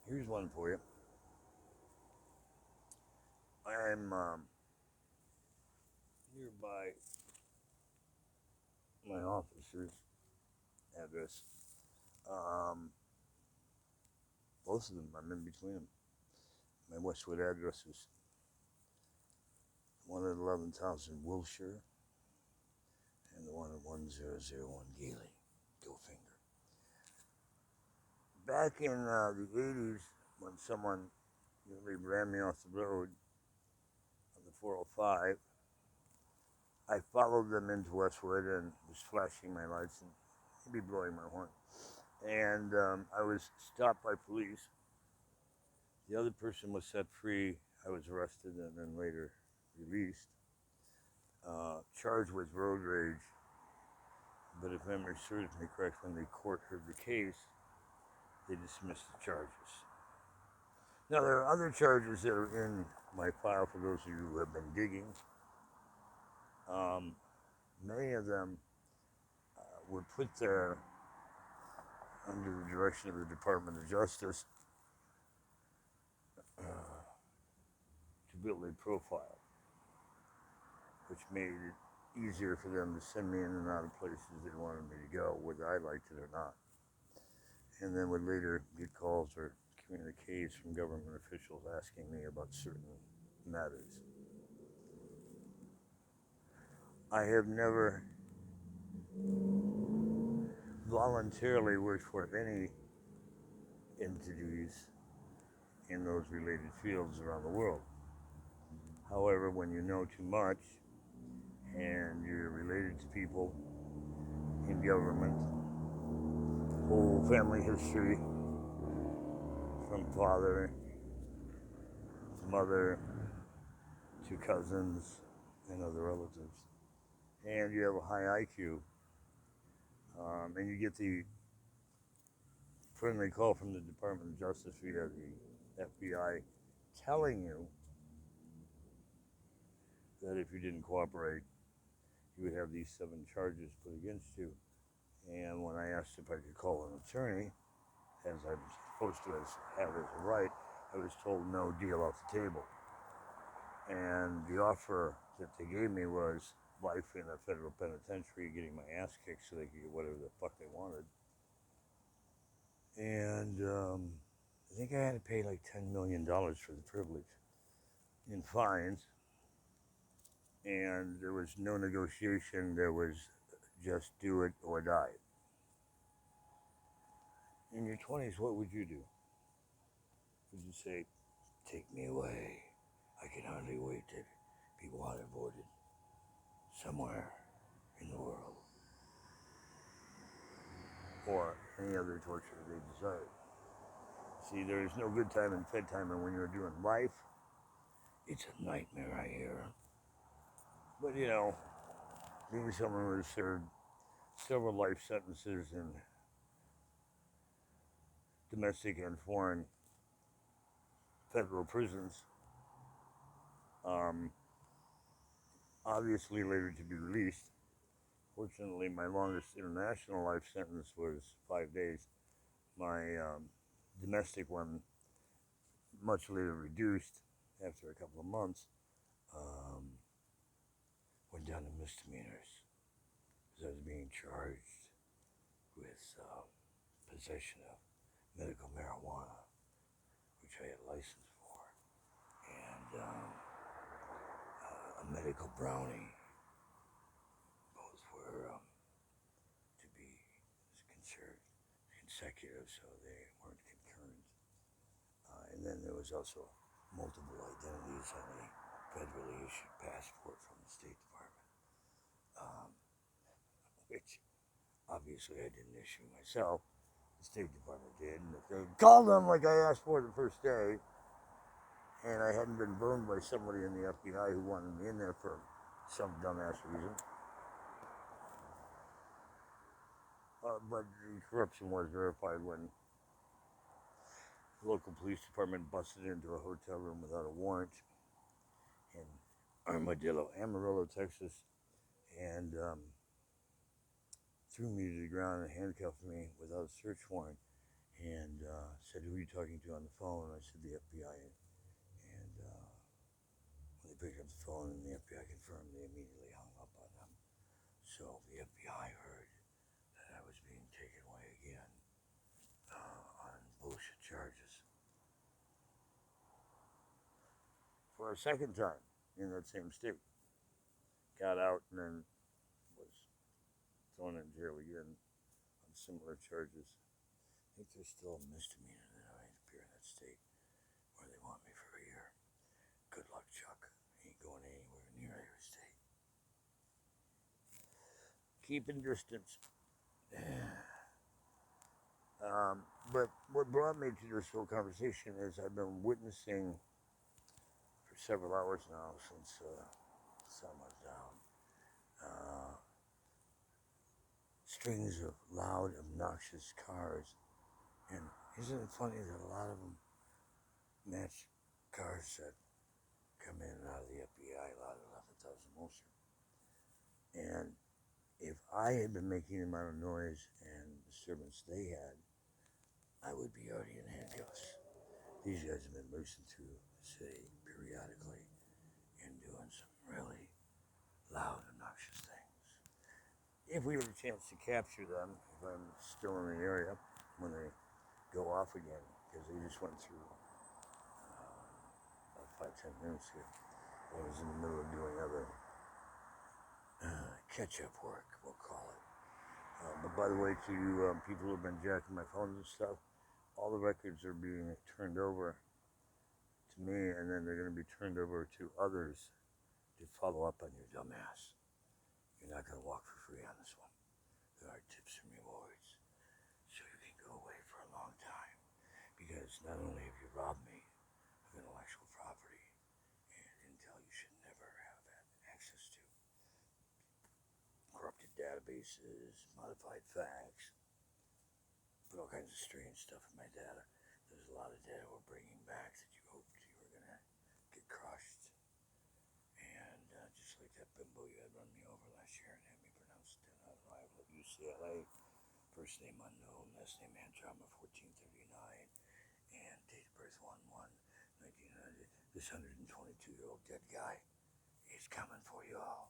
Here's one for you. I'm nearby my officer's address. Um, both of them, I'm in between them. My Westwood address is 1 at 11,000 Wilshire and the one at 1001 Gailey. Go figure. Back in the 80s, when someone really ran me off the road on the 405, I followed them into Westwood and was flashing my lights and maybe blowing my horn. And I was stopped by police. The other person was set free. I was arrested and then later released. Charged with road rage. But if memory serves me correct, when the court heard the case, they dismissed the charges. Now, there are other charges that are in my file for those of you who have been digging. Many of them were put there under the direction of the Department of Justice to build a profile, which made it easier for them to send me in and out of places they wanted me to go, whether I liked it or not. And then would later get calls or communiques from government officials asking me about certain matters. I have never voluntarily worked for any entities in those related fields around the world. However, when you know too much and you're related to people in government, whole family history from father to mother to cousins and other relatives, and you have a high IQ, and you get the friendly call from the Department of Justice via the FBI telling you that if you didn't cooperate, you would have these 7 charges put against you. And when I asked if I could call an attorney, as I'm supposed to have as a right, I was told no, deal off the table. And the offer that they gave me was life in a federal penitentiary, getting my ass kicked so they could get whatever the fuck they wanted. And I think I had to pay like $10 million for the privilege in fines. And there was no negotiation. There was just do it or die. In your 20s, what would you do? Would you say, take me away? I can hardly wait to be waterboarded somewhere in the world. Or any other torture they desire. See, there is no good time in Fed time, and when you're doing life, it's a nightmare, I hear. But you know, being someone who has served several life sentences in domestic and foreign federal prisons, obviously later to be released. Fortunately, my longest international life sentence was 5 days. My domestic one, much later reduced after a couple of months, went down to misdemeanors because I was being charged with possession of medical marijuana, which I had license for, and a medical brownie. Both were to be considered consecutive, so they weren't concurrent. And then there was also multiple identities on a federally issued passport from the State Department, which obviously I didn't issue myself. The State Department did, and if they called them like I asked for the first day, and I hadn't been burned by somebody in the FBI who wanted me in there for some dumbass reason. But the corruption was verified when the local police department busted into a hotel room without a warrant in Amarillo, Texas, and threw me to the ground and handcuffed me without a search warrant and said, "Who are you talking to on the phone?" And I said, "The FBI." And when they picked up the phone and the FBI confirmed, they immediately hung up on them. So the FBI heard that I was being taken away again on bullshit charges for a second time in that same state. Got out and then was thrown in jail again on similar charges. I think there's still a misdemeanor that I appear in that state where they want me for a year. Good luck, Chuck. Ain't going anywhere near your state. Keeping distance. But what brought me to this whole conversation is I've been witnessing for several hours now since the sun was down. Strings of loud, obnoxious cars. And isn't it funny that a lot of them match cars that come in and out of the FBI, a lot of the thousand motion. And if I had been making the amount of noise and disturbance they had, I would be already in handcuffs. These guys have been loosened through the city periodically and doing some really loud, obnoxious things. If we had a chance to capture them, if I'm still in the area when they go off again, because they just went through about 5-10 minutes here. I was in the middle of doing other catch-up work, we'll call it. But by the way, to people who have been jacking my phones and stuff, all the records are being turned over to me, and then they're going to be turned over to others to follow up on your dumb ass. You're not going to walk for free on this one. There are tips and rewards, so you can go away for a long time. Because not only have you robbed me of intellectual property and intel you should never have had access to, corrupted databases, modified facts, put all kinds of strange stuff in my data. There's a lot of data we're bringing back that you hoped you were going to get crushed. And just like that bimbo you had run me over last year and had me pronounced dead on arrival at UCLA. First name unknown, last name Andrama 1439, and date of birth 1/1/1900. This 122-year-old dead guy is coming for you all.